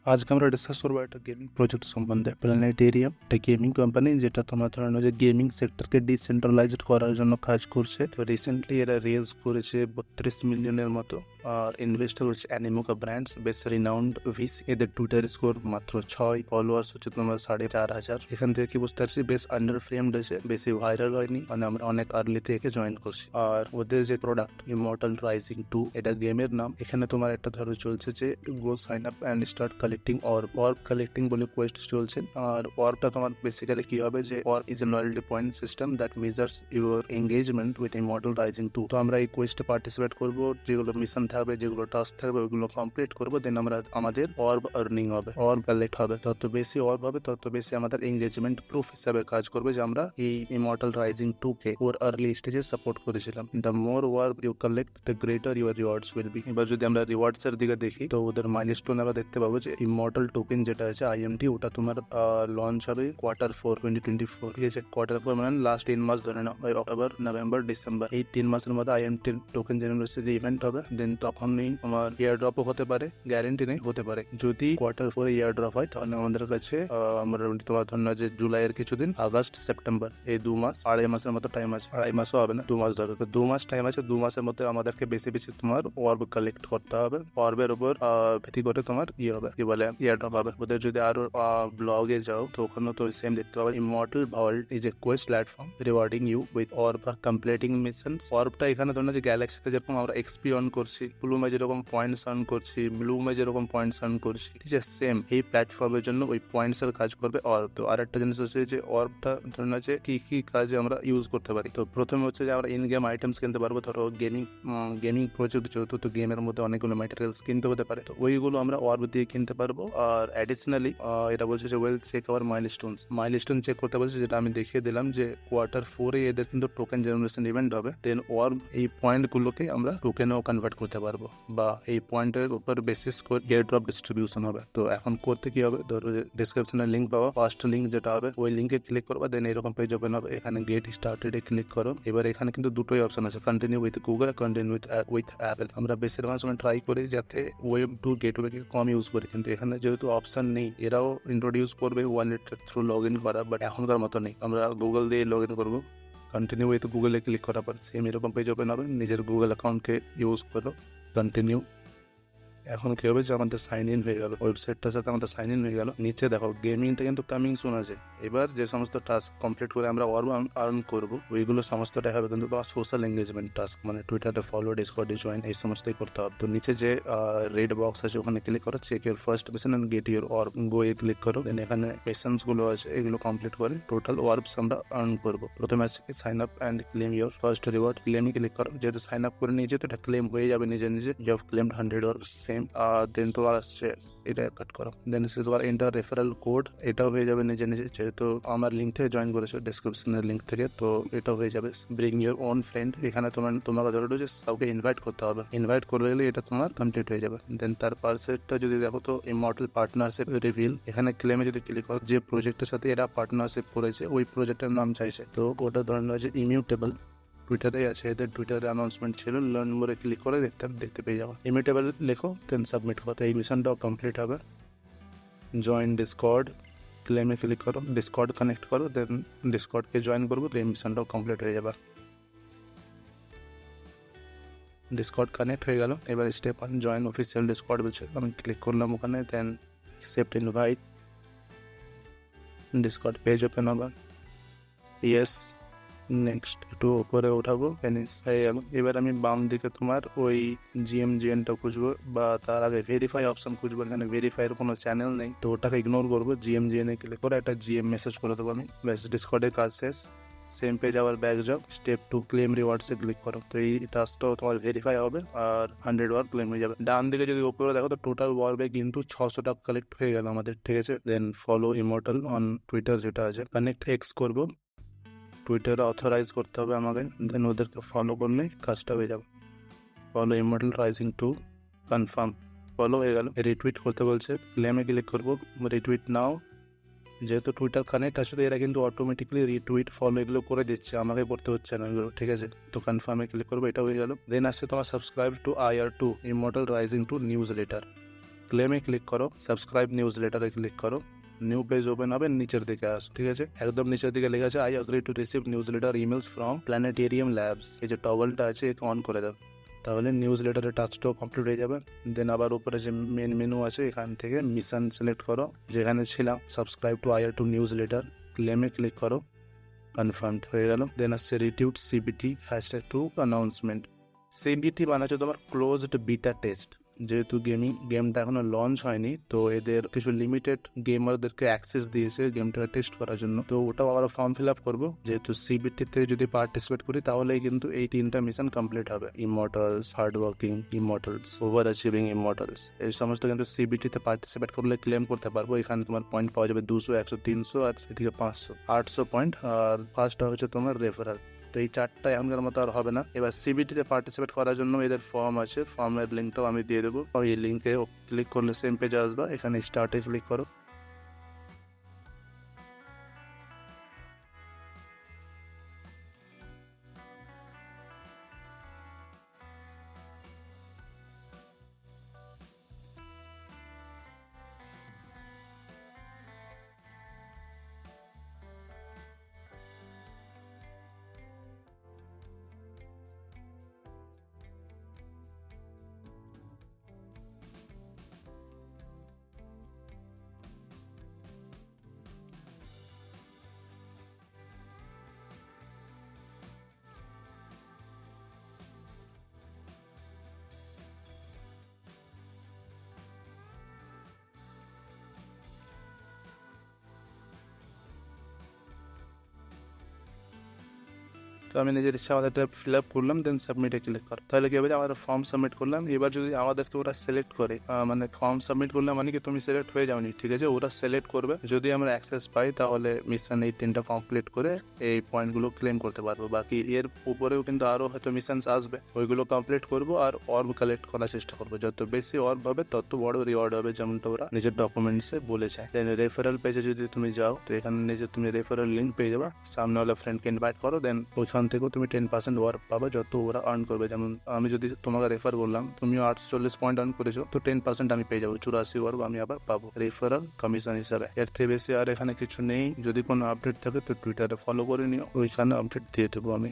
আজকে আমরা ডিসকাস করবো একটা গেমিং প্রজেক্ট সম্বন্ধে। প্ল্যানেটেরিয়াম একটা গেমিং কোম্পানি যেটা তোমার ধরনের যে গেমিং সেক্টরকে ডিসেন্ট্রালাইজড করার জন্য কাজ করছে। তো রিসেন্টলি এরা রেজ করেছে 32 মিলিয়নের মতো, আর ইনভেস্টর হচ্ছে অ্যানিমোকা ব্র্যান্ডস, বেশ রিনাউন্ড ভিস। এদের টুইটার স্কোর মাত্র 6, ফলোয়ার্স হচ্ছে তোমার 4,500। এখান থেকে কি বুঝতে পারছি বেশ আন্ডার ফ্রেমড আছে, বেশি ভাইরাল হয়নি, মানে আমরা অনেক আর্লি থেকে জয়েন করছি। আর ওদের যে প্রোডাক্ট ইমর্টাল রাইজিং 2, এটা গেমের নাম। এখানে তোমার একটা ধরো চলছে যে go sign up and start collecting orb collecting বলে কোয়েস্ট চলছে। আর অর্বটা তোমার বেসিক্যালি কি হবে যে orb is a loyalty point system that measures your engagement with Immortal Rising 2। তো আমরা এই কোয়েস্টে পার্টিসিপেট করবো, যেগুলো মিশন থাকবে, যেগুলো টাস্ক থাকবে, ওইগুলো কমপ্লিট করবো। দেন আমরা আমাদের অর্ব আর্নিং হবে, অর্ব কালেক্ট হবে। তত বেশি অর্ব হবে তত বেশি আমাদের এঙ্গেজমেন্ট প্রুফ হিসাবে কাজ করবে যে আমরা এই ইমর্টাল রাইজিং 2 কে ওর আর্লি স্টেজে সাপোর্ট করেছিলাম। The more orb you collect the greater your rewards will be. এবার যদি আমরা রিওয়ার্ডস এর দিকে দেখি তো ওদের মাইলস্টোন আমরা দেখতে পাবো যে ইমর্টাল টোকেন যেটা আছে IMT, ওটা তোমার লঞ্চ হবে Q4 2024। ঠিক আছে, Q4 মানে লাস্ট 3 মাস ধরে নাও, অক্টোবর, নভেম্বর, ডিসেম্বর, এই 3 মাসের মধ্যে IMT টোকেন জেনারেশন ইভেন্ট হবে। দেন তখনই আমার ইয়ার ড্রপও হতে পারে, গ্যারেন্টি নেই, হতে পারে। যদি Q4 ইয়ার ড্রপ হয় তাহলে আমাদের কাছে আমরা তোমার ধরো যে জুলাইয়ের কিছুদিন, আগস্ট, সেপ্টেম্বর, এই 2 মাস, 2.5 মাসের মতো টাইম আছে। 2.5 মাসও হবে না, 2 মাস ধরে, তো 2 মাস টাইম আছে। 2 মাসের মধ্যে আমাদেরকে বেশি বেশি তোমার অর্ব কালেক্ট করতে হবে। অর্বের উপর ভিত্তি করে তোমার ইয়ে হবে, কি বলে, ইয়ার ড্রপ হবে। ওদের যদি আরো ব্লগে যাও তো ওখানে তো সেম দেখতে পাবে। Immortal Vault is a quest platform rewarding you with orb for completing missions. অর্বটা এখানে ধরুন যে গ্যালাক্সিতে যেরকম আমরা এক্সপি অন করছি, ব্লুমে যেরকম পয়েন্টস অন করছি, ব্লুমে যেরকম পয়েন্টস অন করছি, ঠিক আছে, সেম এই প্ল্যাটফর্মের জন্য ওই পয়েন্টস এর কাজ করবে অর্ব। তো আর একটা জিনিস হচ্ছে যে অর্বটা ধরুন যে কি কি কাজে আমরা ইউজ করতে পারি। তো প্রথমে হচ্ছে যে আমরা ইন গেম আইটেমস কিনতে পারবো। ধরো গেমিং প্রজেক্ট যেহেতু, তো গেমের মধ্যে অনেকগুলো ম্যাটেরিয়ালস কিনতে হতে পারে, তো ওইগুলো আমরা অর্ব দিয়ে কিনতে পারবো। আর অ্যাডিশনালি এটা বলছে যে well check our milestone check করতে বলছে, যেটা আমি দেখিয়ে দিলাম যে Q4 এদের কিন্তু টোকেন জেনারেশন ইভেন্ট হবে। দেন অর্ব এই পয়েন্ট গুলোকে আমরা টোকেনেও কনভার্ট করতে পারবো, বা এই পয়েন্টের উপর বেসিস করে এয়ার ড্রপ ডিস্ট্রিবিউশন হবে। তো এখন করতে কি হবে, ধরো যে ডিসক্রিপশনে লিঙ্ক পাওয়া, ফার্স্ট লিঙ্ক যেটা হবে ওই লিঙ্কে ক্লিক করবা। দেন এরকম পেজ ওপেন হবে, এখানে গেট স্টার্টেড এ ক্লিক করো। এবার এখানে কিন্তু দুটোই অপশন আছে, continue with Google, continue with Apple. আমরা বেশিরভাগ সময় ট্রাই করি যাতে ওয়েব টু গেটওয়েকে কম ইউজ করি, কিন্তু এখানে যেহেতু অপশন নেই, এরাও ইন্ট্রোডিউস করবে ওয়ালেট থ্রু লগ ইন করা, বাট এখনকার মতো নেই। আমরা গুগল দিয়ে লগ ইন করবো। কন্টিনিউ উইথ গুগলে ক্লিক করার পর সেম এরকম পেজ ওপেন হবে, নিজের গুগল অ্যাকাউন্টকে ইউজ করো, কন্টিনিউ। এখন কি হবে যে আমাদের সাইন ইন হয়ে গেল, ওয়েবসাইটটার সাথে আমাদের সাইন ইন হয়ে গেল। নিচে দেখো গেমিংটা কিন্তু কামিং সুন আছে। এবার যে সমস্ত টাস্ক কমপ্লিট করে আমরা অর্ব আর্ন করবো, ওইগুলো সমস্তটাই হবে কিন্তু তোমার সোশ্যাল এঙ্গেজমেন্ট টাস্ক, মানে টুইটারে ফলো, ডিসকর্ডে জয়েন, এই সমস্তই করতে হবে। তো নিচে যে রেড বক্স আছে ওখানে ক্লিক করো, check your first mission and get your orb, go a click করো। দেন এখানে মিশনস গুলো আছে, এগুলো কমপ্লিট করে টোটাল অর্বস আমরা আর্ন করবো। প্রথমে আছে কি sign up and claim your first reward, ক্লেমে ক্লিক করো। যেহেতু সাইন আপ করে নিয়েছে তো এটা ক্লেম হয়ে যাবে নিজে নিজে। You have claimed 100 orb, same. Then তোমার আসছে এটা কাট করো। দেন তোমার এন্টার রেফারেল কোড, এটাও হয়ে যাবে নিজে নিজে, যেহেতু আমার লিঙ্ক থেকে জয়েন করেছো, ডিসক্রিপশনের লিঙ্ক থেকে, তো এটাও হয়ে যাবে। ব্রিং ইউর ওন ফ্রেন্ড, এখানে তোমাকে ধরো যে কাউকে ইনভাইট করতে হবে, ইনভাইট করে গেলে এটা তোমার কমপ্লিট হয়ে যাবে। দেন তার পার্সেটটা যদি দেখো তো ইমর্টাল পার্টনারশিপ রিভিল, এখানে ক্লেমে যদি ক্লিক করো, যে প্রজেক্টের সাথে এরা পার্টনারশিপ করেছে ওই প্রজেক্টের নাম চাইছে, তো ওটা ধরে নেওয়া যে ইমিউটেবল। টুইটারে আছে, এদের টুইটারে অ্যানাউন্সমেন্ট ছিল, লার্ন মোরে ক্লিক করে দেখতে পেয়ে যাবো। ইমিউটেবল লেখো, দেন সাবমিট করো, এই মিশনটাও কমপ্লিট হবে। জয়েন ডিসকর্ড, ক্লেমে ক্লিক করো, ডিসকর্ড কানেক্ট করো, দেন ডিসকর্ডকে জয়েন করবো, তো এই মিশনটাও কমপ্লিট হয়ে যাবে। ডিসকর্ড কানেক্ট হয়ে গেল। এবার স্টেপ 1 জয়েন অফিসিয়াল ডিসকর্ড বলছে, আমি ক্লিক করলাম ওখানে। Then accept invite, Discord page open হবে, ইয়েস, নেক্সট। একটু উপরে উঠাবো, ফিনিশ হয়ে গেল। এবার আমি বাম দিকে তোমার ওই GMGNটা খুঁজবো, বা তার আগে ভেরিফাই অপশন খুঁজবো। এখানে ভেরিফাইয়ের কোনো চ্যানেল নেই, তো ওটাকে ইগনোর করবো। GMGN এ ক্লিক করে একটা GM মেসেজ করে দেবো আমি, ব্যাস, ডিসকর্ডের কাজ শেষ। সেম পেজ আবার ব্যাক যাও, স্টেপ 2 ক্লেম রিওয়ার্ডসে ক্লিক করো। তো এই টাস্কটাও তোমার ভেরিফাই হবে আর 100 ওয়ার ক্লেম হয়ে যাবে। ডান দিকে যদি উপরে দেখো তো টোটাল ওয়ার্বে কিন্তু 600 টাকা কালেক্ট হয়ে গেল আমাদের, ঠিক আছে। দেন ফলো ইমর্টাল অন টুইটার যেটা আছে, কানেক্ট এক্স করবো, টুইটারে অথরাইজ করতে হবে আমাকে। দেন ওদেরকে ফলো করলে কাজটা হয়ে যাবে। Follow immortal Rising 2, confirm, follow হয়ে গেল। রিটুইট করতে বলছে, ক্লেমে ক্লিক করবো, রিটুইট নাও। যেহেতু টুইটার কানেক্ট আছে তো এরা কিন্তু অটোমেটিকলি রিটুইট, ফলো এগুলো করে দিচ্ছে, আমাকে করতে হচ্ছে না এগুলো, ঠিক আছে। তো কনফার্মে ক্লিক করবো, এটা হয়ে গেল। দেন আসছে তোমার subscribe to IR2 Immortal Rising 2 newsletter, ক্লেমে ক্লিক করো, সাবস্ক্রাইব নিউজ লেটারে ক্লিক করো, নিউ পেজ ওপেন হবে, নিচের দিকে আস, ঠিক আছে? একদম নিচের দিকে লেখা আছে I agree to receive news letter emails from planetarium labs. এই যে টগলটা আছে একে অন করে দাও, তাহলে নিউজ লেটারের টাচটাও কমপ্লিট হয়ে যাবে। দেন আবার উপরে যে মেন মেনু আছে এখান থেকে মিশন সিলেক্ট করো, যেখানে ছিলাম subscribe to IR two newsletter, ক্লেমে ক্লিক করো, কনফার্মড হয়ে গেল। দেন আসছে রিটিউড সিবিটি #2 অ্যানাউন্সমেন্ট। সিবিটি মানে হচ্ছে তোমার ক্লোজড বিটা টেস্ট। যেহেতু গেমটা এখনো লঞ্চ হয়নি, তো এদের কিছু লিমিটেড গেমারদেরকে অ্যাক্সেস দিয়েছে গেমটাকে টেস্ট করার জন্য, তো ওটাও আমরা ফর্ম ফিল আপ করবো। যেহেতু সিবিটিতে যদি পার্টিসিপেট করি তাহলেই কিন্তু এই 3টা মিশন কমপ্লিট হবে। Immortals, hard working immortals, over achieving immortals, এই সমস্ত কিন্তু সিবিটিতে পার্টিসিপেট করলে ক্লেম করতে পারবো। এখানে তোমার পয়েন্ট পাওয়া যাবে 200, 100, 300 আর এদিকে 500, 800 পয়েন্ট। আর ফার্স্টটা হচ্ছে তোমার রেফারেল। তো এই 4টা এখনকার মতো আর হবে না। এবার সিবিটিতে পার্টিসিপেট করার জন্য এদের ফর্ম আছে, ফর্মের লিঙ্কটাও আমি দিয়ে দেবো। এই লিঙ্কে ক্লিক করলে সেম পেজে আসবা, এখানে স্টার্টে ক্লিক করো। তো আমি নিজের ইচ্ছা আমাদেরটা ফিল আপ করলাম, দেন সাবমিটে ক্লিক কর। তাহলে কি হবে, আমরা ফর্ম সাবমিট করলাম। এবার যদি আমাদেরকে ওরা সিলেক্ট করে, মানে ফর্ম সাবমিট করলাম মানে কি তুমি সিলেক্ট হয়ে যাওনি, ঠিক আছে? ওরা সিলেক্ট করবে, যদি আমরা অ্যাক্সেস পাই তাহলে মিশন এই 3টা কমপ্লিট করে এই পয়েন্টগুলো ক্লেম করতে পারবো। বাকি এর উপরেও কিন্তু আরও হয়তো মিশনস আসবে, ওইগুলো কমপ্লিট করবো আর অর্ব কালেক্ট করার চেষ্টা করবো। যত বেশি অর্ব হবে তত বড় রিওয়ার্ড হবে, যেমনটা ওরা নিজের ডকুমেন্টসে বলেছে। দেন রেফারেল পেজে যদি তুমি যাও, তো এখানে নিজে তুমি রেফারেল লিঙ্ক পেয়ে যাবা, সামনে হলে ফ্রেন্ডকে ইনভাইট করো, দেন ওইখান থেকেও তুমি 10% ওয়ার্ক পাবে যত ওরা আর্ন করবে। যেমন আমি যদি তোমাকে রেফার করলাম, তুমিও 48 পয়েন্ট আর্ন করেছো, তো 10% আমি পেয়ে যাবো, 84 ওয়ার্ক আমি আবার পাবো রেফারেল কমিশন হিসাবে। এর থেকে বেশি আর এখানে কিছু নেই। যদি কোনো আপডেট থাকে তো টুইটারে ফলো করে নিও, ওইখানে আপডেট দিয়ে দেবো আমি।